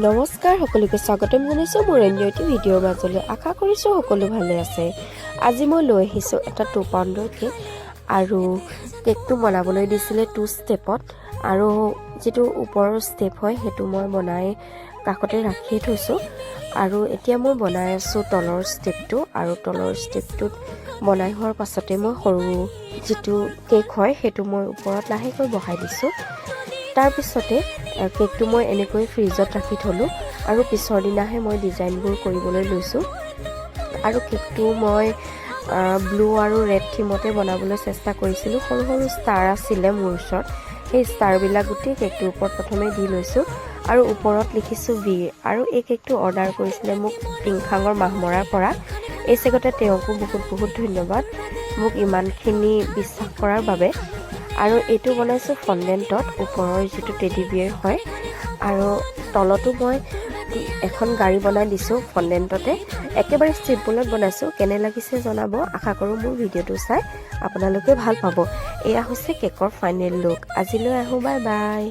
নমস্কাৰ সকলোকে স্বাগতম জনাইছোঁ মোৰ অন্য এটি ভিডিঅ'ৰ মাজলৈ। আশা কৰিছোঁ সকলো ভালে আছে। আজি মই লৈ আহিছোঁ এটা 2 পাউণ্ডৰ কেক আৰু কেকটো বনাবলৈ দিছিলে 2 ষ্টেপত আৰু যিটো ওপৰৰ ষ্টেপ হয় সেইটো মই বনাই কাষতে ৰাখি থৈছোঁ আৰু এতিয়া মই বনাই আছোঁ তলৰ ষ্টেপটো আৰু তলৰ ষ্টেপটোত বনাই হোৱাৰ পাছতে মই সৰু যিটো কেক হয় সেইটো মই ওপৰত লাহেকৈ বহাই দিছোঁ। তাৰ পিছতে কেকটো মই এনেকৈ ফ্ৰিজত ৰাখি থলোঁ আৰু পিছৰ দিনাহে মই ডিজাইনবোৰ কৰিবলৈ লৈছোঁ আৰু কেকটো মই ব্লু আৰু ৰেড থিমতে বনাবলৈ চেষ্টা কৰিছিলোঁ। সৰু সৰু ষ্টাৰ আছিলে মোৰ ওচৰত, সেই ষ্টাৰবিলাক গোটেই কেকটোৰ ওপৰত প্ৰথমে দি লৈছোঁ আৰু ওপৰত লিখিছোঁ ভি। আৰু এই কেকটো অৰ্ডাৰ কৰিছিলে মোক টিংখাঙৰ মাহমৰাৰ পৰা। এই চেগতে তেওঁকো বহুত ধন্যবাদ মোক ইমানখিনি বিশ্বাস কৰাৰ বাবে। আৰু এইটো বনাইছোঁ ফণ্ডেণ্টত, ওপৰৰ যিটো টেডি বিয়েৰ হয় আৰু তলতো মই এখন গাড়ী বনাই দিছোঁ ফণ্ডেণ্টতে। একেবাৰে চিম্পুলত বনাইছোঁ। কেনে লাগিছে জনাব। আশা কৰোঁ মোৰ ভিডিঅ'টো চাই আপোনালোকে ভাল পাব। এয়া হৈছে কেকৰ ফাইনেল লুক। আজিলৈ আহোঁ, বাই বাই।